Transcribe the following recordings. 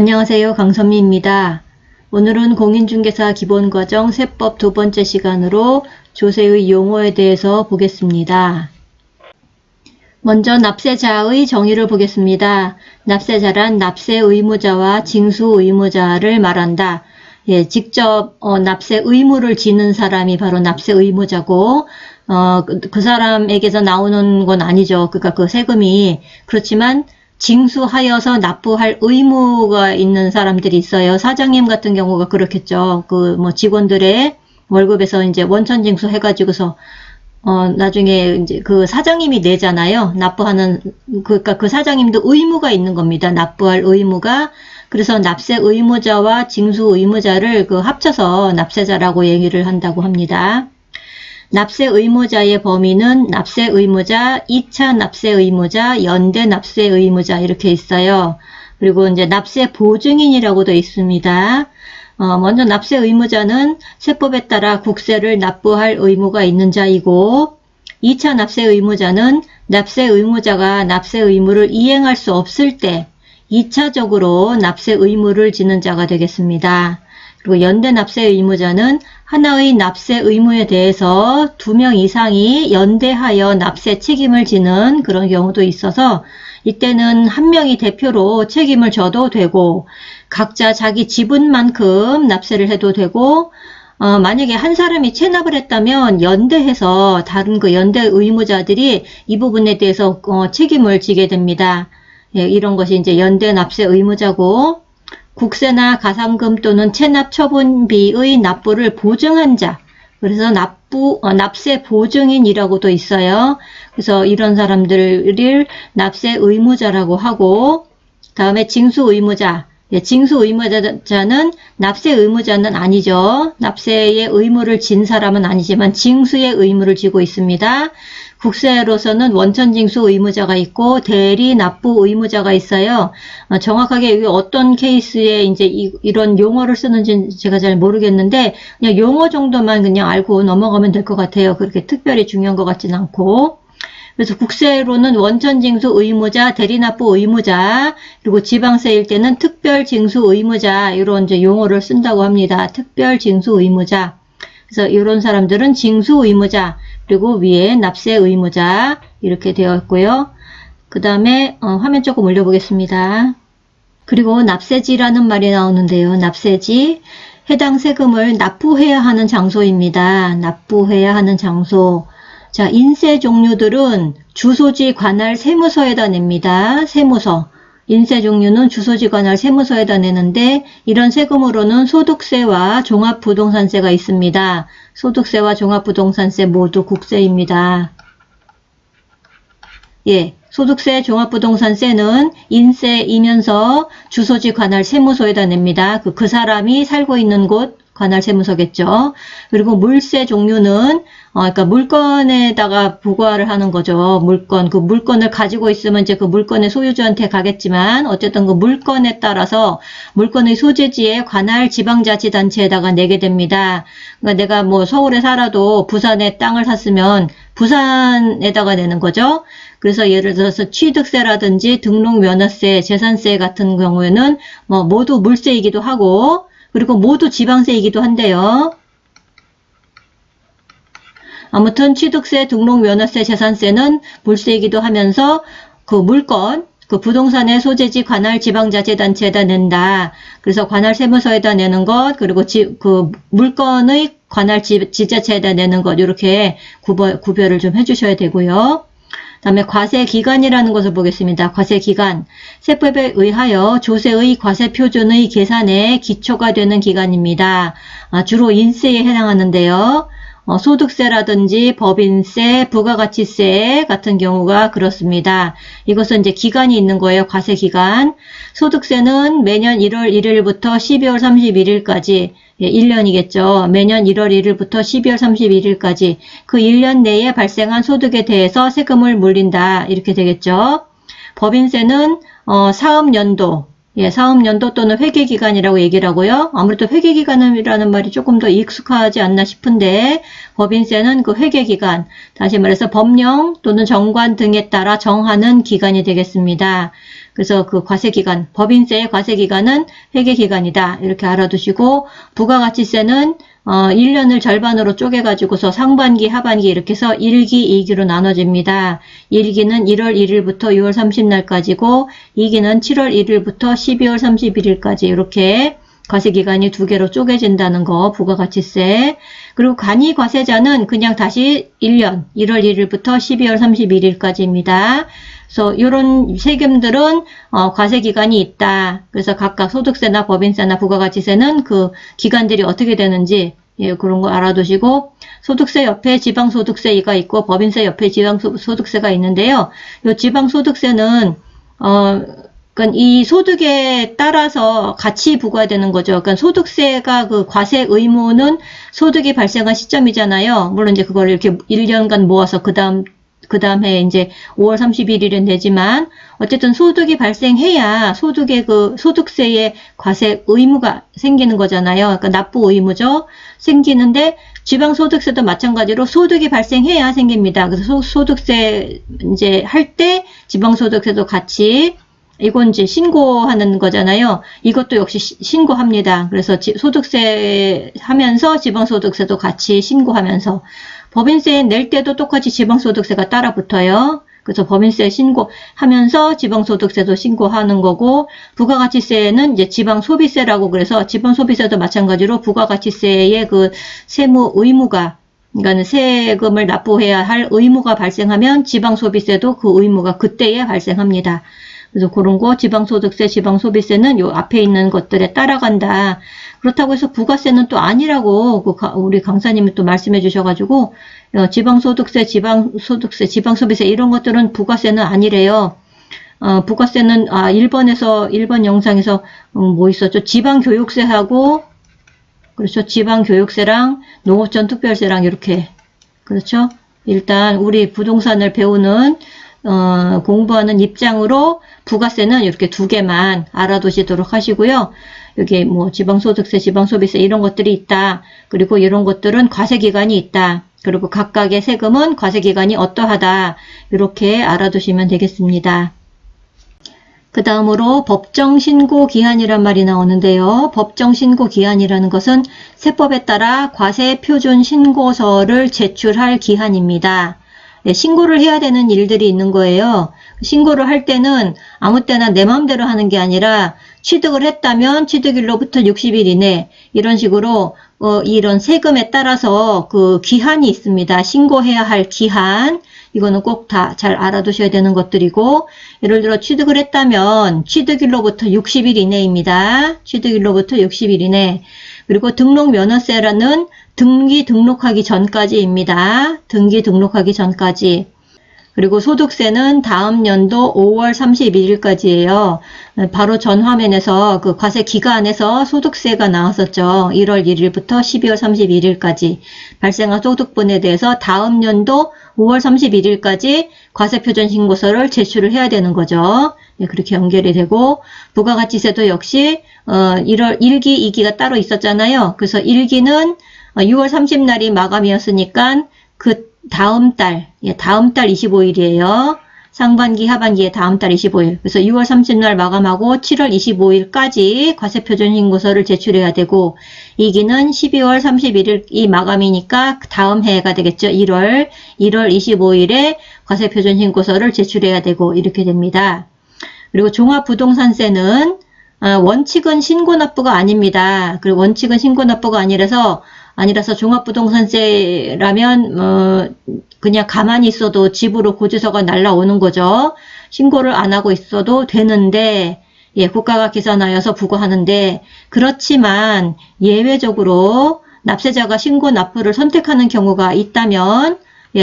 안녕하세요. 강선미입니다. 오늘은 공인중개사 기본과정 세법 두 번째 시간으로 조세의 용어에 대해서 보겠습니다. 먼저 납세자의 정의를 보겠습니다. 납세자란 납세 의무자와 징수 의무자를 말한다. 직접 납세 의무를 지는 사람이 바로 납세 의무자고 그 사람에게서 나오는 건 아니죠. 그러니까 그 세금이. 그렇지만 징수하여서 납부할 의무가 있는 사람들이 있어요. 사장님 같은 경우가 그렇겠죠. 직원들의 월급에서 이제 원천 징수 해가지고서 나중에 이제 그 사장님이 내잖아요. 납부하는, 그러니까 그 사장님도 의무가 있는 겁니다. 납부할 의무가. 그래서 납세 의무자와 징수 의무자를 합쳐서 납세자라고 얘기를 한다고 합니다. 납세 의무자의 범위는 납세 의무자, 2차 납세 의무자, 연대 납세 의무자 이렇게 있어요. 그리고 이제 납세 보증인이라고도 있습니다. 먼저 납세 의무자는 세법에 따라 국세를 납부할 의무가 있는 자이고, 2차 납세 의무자는 납세 의무자가 납세 의무를 이행할 수 없을 때 2차적으로 납세 의무를 지는 자가 되겠습니다. 그리고 연대 납세 의무자는 하나의 납세 의무에 대해서 2명 이상이 연대하여 납세 책임을 지는 그런 경우도 있어서 이때는 한 명이 대표로 책임을 져도 되고 각자 자기 지분만큼 납세를 해도 되고 만약에 한 사람이 체납을 했다면 연대해서 다른 그 연대 의무자들이 이 부분에 대해서 책임을 지게 됩니다. 이런 것이 이제 연대 납세 의무자고, 국세나 가상금 또는 체납 처분비의 납부를 보증한 자, 그래서 납세 보증인이라고도 있어요. 그래서 이런 사람들을 납세 의무자라고 하고, 다음에 징수 의무자. 징수 의무자는 납세 의무자는 아니죠. 납세의 의무를 진 사람은 아니지만 징수의 의무를 지고 있습니다. 국세로서는 원천징수 의무자가 있고 대리 납부 의무자가 있어요. 정확하게 어떤 케이스에 이제 이런 용어를 쓰는지 제가 잘 모르겠는데 그냥 용어 정도만 그냥 알고 넘어가면 될 것 같아요. 그렇게 특별히 중요한 것 같진 않고. 그래서 국세로는 원천징수 의무자, 대리납부 의무자, 그리고 지방세일 때는 특별징수 의무자 이런 이제 용어를 쓴다고 합니다. 특별징수 의무자. 그래서 이런 사람들은 징수 의무자, 그리고 위에 납세 의무자 이렇게 되어 있고요. 그 다음에 화면 조금 올려보겠습니다. 그리고 납세지라는 말이 나오는데요. 납세지, 해당 세금을 납부해야 하는 장소입니다. 납부해야 하는 장소. 자, 인세 종류들은 주소지 관할 세무서에다 냅니다. 세무서. 인세 종류는 주소지 관할 세무서에다 내는데 이런 세금으로는 소득세와 종합부동산세가 있습니다. 소득세와 종합부동산세 모두 국세입니다. 소득세, 종합부동산세는 인세이면서 주소지 관할 세무서에다 냅니다. 그 사람이 살고 있는 곳 관할 세무서겠죠. 그리고 물세 종류는 그러니까 물건에다가 부과를 하는 거죠. 물건, 그 물건을 가지고 있으면 이제 그 물건의 소유주한테 가겠지만 어쨌든 그 물건에 따라서 물건의 소재지에 관할 지방자치단체에다가 내게 됩니다. 그러니까 내가 뭐 서울에 살아도 부산에 땅을 샀으면 부산에다가 내는 거죠. 그래서 예를 들어서 취득세라든지 등록면허세, 재산세 같은 경우에는 뭐 모두 물세이기도 하고 그리고 모두 지방세이기도 한데요. 아무튼 취득세, 등록면허세, 재산세는 물세이기도 하면서 그 물건, 그 부동산의 소재지 관할 지방자치단체에다 낸다. 그래서 관할 세무서에다 내는 것, 그리고 그 물건의 관할 지자체에다 내는 것, 이렇게 구별을 좀 해주셔야 되고요. 다음에 과세기간이라는 것을 보겠습니다. 과세기간. 세법에 의하여 조세의 과세표준의 계산에 기초가 되는 기간입니다. 주로 인세에 해당하는데요. 소득세라든지 법인세, 부가가치세 같은 경우가 그렇습니다. 이것은 이제 기간이 있는 거예요. 과세기간. 소득세는 매년 1월 1일부터 12월 31일까지 1년이겠죠. 매년 1월 1일부터 12월 31일까지 그 1년 내에 발생한 소득에 대해서 세금을 물린다. 이렇게 되겠죠. 법인세는 사업연도, 사업연도 또는 회계기간이라고 얘기를 하고요. 아무래도 회계기간이라는 말이 조금 더 익숙하지 않나 싶은데 법인세는 그 회계기간, 다시 말해서 법령 또는 정관 등에 따라 정하는 기간이 되겠습니다. 그래서 그 과세기간, 법인세의 과세기간은 회계기간이다. 이렇게 알아두시고, 부가가치세는 1년을 절반으로 쪼개가지고서 상반기, 하반기 이렇게 해서 1기, 2기로 나눠집니다. 1기는 1월 1일부터 6월 30날까지고, 2기는 7월 1일부터 12월 31일까지 이렇게 과세기간이 두 개로 쪼개진다는 거, 부가가치세. 그리고 간이과세자는 그냥 다시 1년, 1월 1일부터 12월 31일까지입니다. 그래서 이런 세금들은 과세기간이 있다. 그래서 각각 소득세나 법인세나 부가가치세는 그 기간들이 어떻게 되는지 그런 거 알아두시고, 소득세 옆에 지방소득세가 있고 법인세 옆에 지방소득세가 있는데요. 이 지방소득세는 그러니까 이 소득에 따라서 같이 부과되는 거죠. 그러니까 소득세가 그 과세 의무는 소득이 발생한 시점이잖아요. 물론 이제 그걸 이렇게 1년간 모아서 그 다음 해 이제 5월 31일은 되지만, 어쨌든 소득이 발생해야 소득의 그 소득세의 과세 의무가 생기는 거잖아요. 그러니까 납부 의무죠. 생기는데 지방소득세도 마찬가지로 소득이 발생해야 생깁니다. 그래서 소득세 이제 할 때 지방소득세도 같이, 이건 이제 신고하는 거잖아요. 이것도 역시 신고합니다. 그래서 소득세 하면서 지방소득세도 같이 신고하면서, 법인세 낼 때도 똑같이 지방소득세가 따라 붙어요. 그래서 법인세 신고하면서 지방소득세도 신고하는 거고, 부가가치세는 이제 지방소비세라고, 그래서 지방소비세도 마찬가지로 부가가치세의 그 세무 의무가, 그러니까 세금을 납부해야 할 의무가 발생하면 지방소비세도 그 의무가 그때에 발생합니다. 그래서 그런 거 지방소득세, 지방소비세는 요 앞에 있는 것들에 따라간다. 그렇다고 해서 부가세는 또 아니라고 우리 강사님이 또 말씀해 주셔가지고, 지방소득세, 지방소득세, 지방소비세 이런 것들은 부가세는 아니래요. 부가세는 1번 영상에서 뭐 있었죠? 지방교육세하고, 그렇죠? 지방교육세랑 농업전 특별세랑 이렇게, 그렇죠? 일단 우리 부동산을 배우는 공부하는 입장으로 부가세는 이렇게 두 개만 알아두시도록 하시고요. 여기 뭐 지방소득세, 지방소비세 이런 것들이 있다. 그리고 이런 것들은 과세기간이 있다. 그리고 각각의 세금은 과세기간이 어떠하다. 이렇게 알아두시면 되겠습니다. 그 다음으로 법정신고기한이란 말이 나오는데요. 법정신고기한이라는 것은 세법에 따라 과세표준신고서를 제출할 기한입니다. 네, 신고를 해야 되는 일들이 있는 거예요. 신고를 할 때는 아무 때나 내 마음대로 하는 게 아니라, 취득을 했다면 취득일로부터 60일 이내, 이런 식으로 이런 세금에 따라서 그 기한이 있습니다. 신고해야 할 기한. 이거는 꼭 다 잘 알아두셔야 되는 것들이고, 예를 들어 취득을 했다면 취득일로부터 60일 이내입니다. 취득일로부터 60일 이내. 그리고 등록면허세라는 등록하기 전까지입니다. 등록하기 전까지. 그리고 소득세는 다음 연도 5월 31일까지예요. 바로 전 화면에서 그 과세 기간에서 소득세가 나왔었죠. 1월 1일부터 12월 31일까지 발생한 소득분에 대해서 다음 연도 5월 31일까지 과세표준신고서를 제출을 해야 되는 거죠. 네, 그렇게 연결이 되고, 부가가치세도 역시 1기, 2기가 따로 있었잖아요. 그래서 1기는 6월 30날이 마감이었으니까 그 다음 달 25일이에요. 상반기, 하반기에 다음 달 25일. 그래서 6월 30날 마감하고 7월 25일까지 과세표준신고서를 제출해야 되고, 2기는 12월 31일이 마감이니까 다음 해가 되겠죠. 1월 25일에 과세표준신고서를 제출해야 되고, 이렇게 됩니다. 그리고 종합부동산세는 원칙은 신고납부가 아닙니다. 그리고 원칙은 신고납부가 아니라서 종합부동산세라면 그냥 가만히 있어도 집으로 고지서가 날라오는 거죠. 신고를 안 하고 있어도 되는데, 국가가 계산하여서 부과하는데, 그렇지만 예외적으로 납세자가 신고 납부를 선택하는 경우가 있다면,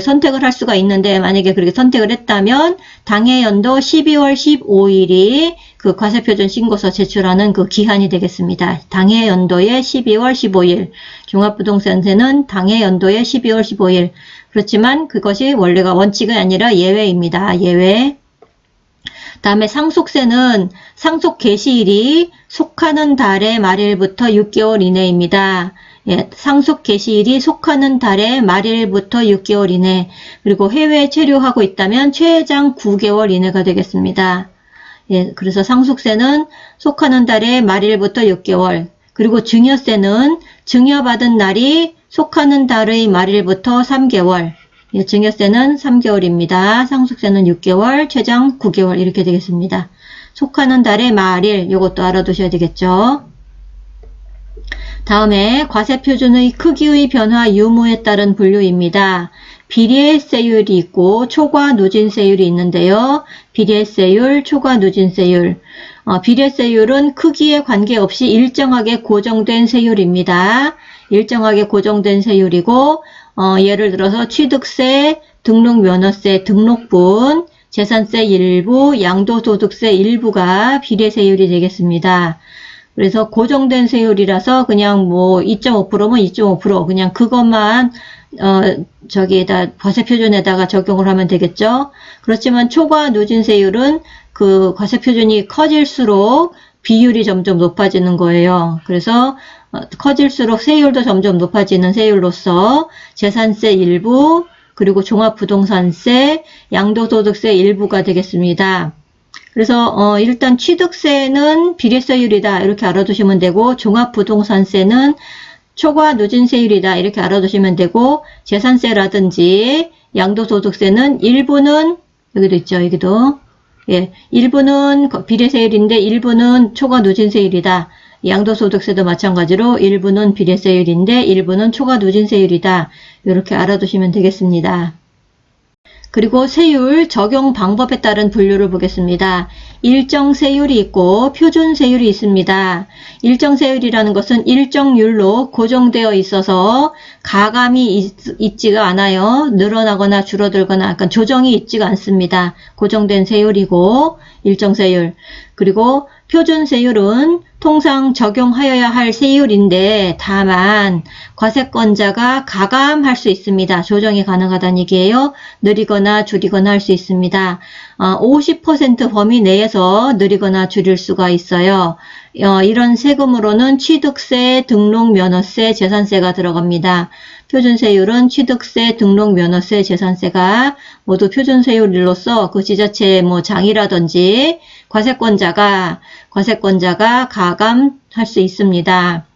선택을 할 수가 있는데, 만약에 그렇게 선택을 했다면 당해 연도 12월 15일이 그 과세표준 신고서 제출하는 그 기한이 되겠습니다. 당해 연도의 12월 15일. 종합부동산세는 당해 연도의 12월 15일. 그렇지만 그것이 원래가 원칙이 아니라 예외입니다. 예외. 다음에 상속세는 상속 개시일이 속하는 달의 말일부터 6개월 이내입니다. 상속 개시일이 속하는 달의 말일부터 6개월 이내, 그리고 해외에 체류하고 있다면 최장 9개월 이내가 되겠습니다. 예, 그래서 상속세는 속하는 달의 말일부터 6개월, 그리고 증여세는 증여받은 날이 속하는 달의 말일부터 3개월, 예, 증여세는 3개월입니다. 상속세는 6개월, 최장 9개월 이렇게 되겠습니다. 속하는 달의 말일, 이것도 알아두셔야 되겠죠. 다음에 과세표준의 크기의 변화 유무에 따른 분류입니다. 비례세율이 있고 초과 누진세율이 있는데요. 비례세율, 초과 누진세율. 비례세율은 크기에 관계없이 일정하게 고정된 세율입니다. 일정하게 고정된 세율이고 예를 들어서 취득세, 등록면허세, 등록분, 재산세 일부, 양도소득세 일부가 비례세율이 되겠습니다. 그래서 고정된 세율이라서 그냥 뭐 2.5%면 2.5% 그냥 그것만 저기에다 과세표준에다가 적용을 하면 되겠죠. 그렇지만 초과 누진세율은 그 과세표준이 커질수록 비율이 점점 높아지는 거예요. 그래서 커질수록 세율도 점점 높아지는 세율로서 재산세 일부, 그리고 종합부동산세, 양도소득세 일부가 되겠습니다. 그래서 일단 취득세는 비례세율이다 이렇게 알아두시면 되고, 종합부동산세는 초과 누진세율이다 이렇게 알아두시면 되고, 재산세라든지 양도소득세는 일부는 여기도 있죠. 여기도 예, 일부는 비례세율인데 일부는 초과 누진세율이다. 양도소득세도 마찬가지로 일부는 비례세율인데 일부는 초과 누진세율이다. 이렇게 알아두시면 되겠습니다. 그리고 세율 적용 방법에 따른 분류를 보겠습니다. 일정 세율이 있고 표준 세율이 있습니다. 일정 세율이라는 것은 일정률로 고정되어 있어서 가감이 있지가 않아요. 늘어나거나 줄어들거나 약간 조정이 있지가 않습니다. 고정된 세율이고 일정 세율. 그리고 표준 세율은 통상 적용하여야 할 세율인데 다만 과세권자가 가감할 수 있습니다. 조정이 가능하다는 얘기예요. 늘리거나 줄이거나 할 수 있습니다. 50% 범위 내에서 늘리거나 줄일 수가 있어요. 이런 세금으로는 취득세, 등록면허세, 재산세가 들어갑니다. 표준세율은 취득세, 등록면허세, 재산세가 모두 표준세율로서 그 지자체의 뭐 장이라든지 과세권자가 가감할 수 있습니다.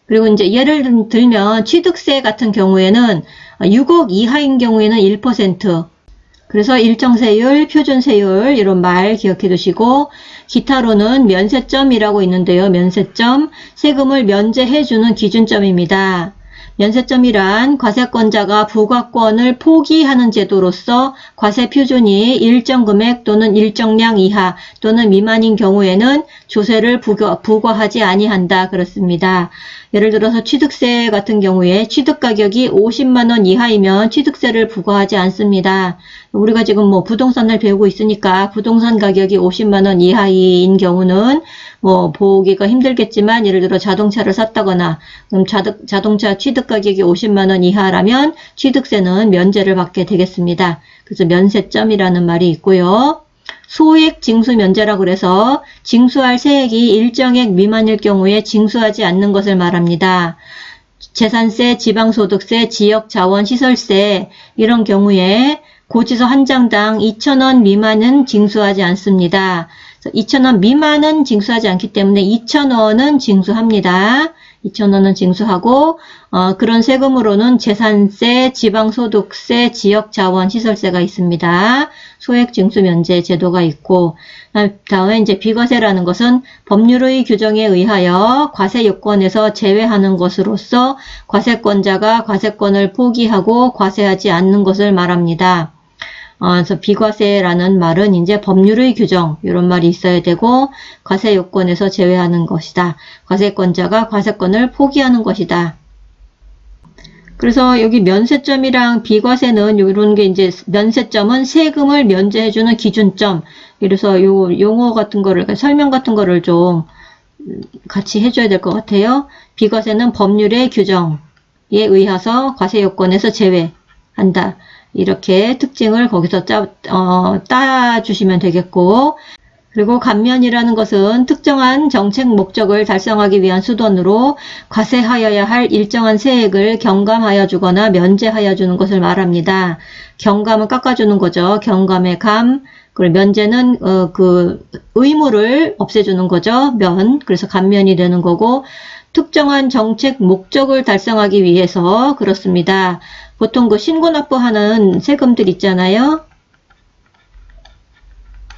그리고 이제 예를 들면 취득세 같은 경우에는 6억 이하인 경우에는 1%. 그래서 일정세율, 표준세율 이런 말 기억해 두시고, 기타로는 면세점이라고 있는데요. 면세점, 세금을 면제해주는 기준점입니다. 면세점이란 과세권자가 부과권을 포기하는 제도로서 과세 표준이 일정 금액 또는 일정량 이하 또는 미만인 경우에는 조세를 부과하지 아니한다. 그렇습니다. 예를 들어서 취득세 같은 경우에 취득가격이 50만원 이하이면 취득세를 부과하지 않습니다. 우리가 지금 뭐 부동산을 배우고 있으니까 부동산 가격이 50만원 이하인 경우는 뭐 보기가 힘들겠지만, 예를 들어 자동차를 샀다거나 그럼 자동차 취득가격이 50만원 이하라면 취득세는 면제를 받게 되겠습니다. 그래서 면세점이라는 말이 있고요. 소액 징수 면제라고 그래서 징수할 세액이 일정액 미만일 경우에 징수하지 않는 것을 말합니다. 재산세, 지방소득세, 지역자원시설세 이런 경우에 고지서 한 장당 2,000원 미만은 징수하지 않습니다. 2,000원 미만은 징수하지 않기 때문에 2,000원은 징수합니다. 2,000원은 징수하고 그런 세금으로는 재산세, 지방소득세, 지역자원시설세가 있습니다. 소액징수면제 제도가 있고, 다음에 이제 비과세라는 것은 법률의 규정에 의하여 과세 요건에서 제외하는 것으로서 과세권자가 과세권을 포기하고 과세하지 않는 것을 말합니다. 그래서 비과세라는 말은 이제 법률의 규정 이런 말이 있어야 되고, 과세 요건에서 제외하는 것이다. 과세권자가 과세권을 포기하는 것이다. 그래서 여기 면세점이랑 비과세는 이런 게 이제 면세점은 세금을 면제해주는 기준점. 그래서 요 용어 같은 거를 설명 같은 거를 좀 같이 해줘야 될 것 같아요. 비과세는 법률의 규정에 의해서 과세 요건에서 제외한다. 이렇게 특징을 거기서 따주시면 되겠고, 그리고 감면이라는 것은 특정한 정책 목적을 달성하기 위한 수단으로 과세하여야 할 일정한 세액을 경감하여 주거나 면제하여 주는 것을 말합니다. 경감은 깎아주는 거죠. 경감의 감, 그리고 면제는 그 의무를 없애주는 거죠. 그래서 감면이 되는 거고, 특정한 정책 목적을 달성하기 위해서 그렇습니다. 보통 그 신고 납부하는 세금들 있잖아요.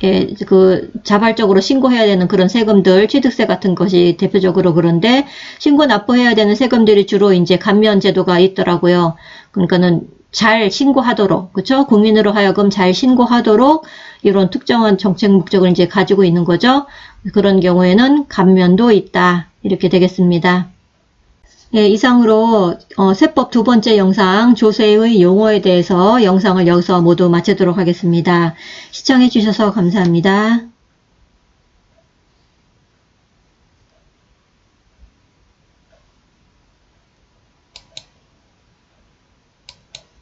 예, 그 자발적으로 신고해야 되는 그런 세금들, 취득세 같은 것이 대표적으로 그런데 신고 납부해야 되는 세금들이 주로 이제 감면 제도가 있더라고요. 그러니까는 잘 신고하도록, 그렇죠? 국민으로 하여금 잘 신고하도록 이런 특정한 정책 목적을 이제 가지고 있는 거죠. 그런 경우에는 감면도 있다. 이렇게 되겠습니다. 예, 이상으로 세법 두 번째 영상 조세의 용어에 대해서 영상을 여기서 모두 마치도록 하겠습니다. 시청해 주셔서 감사합니다.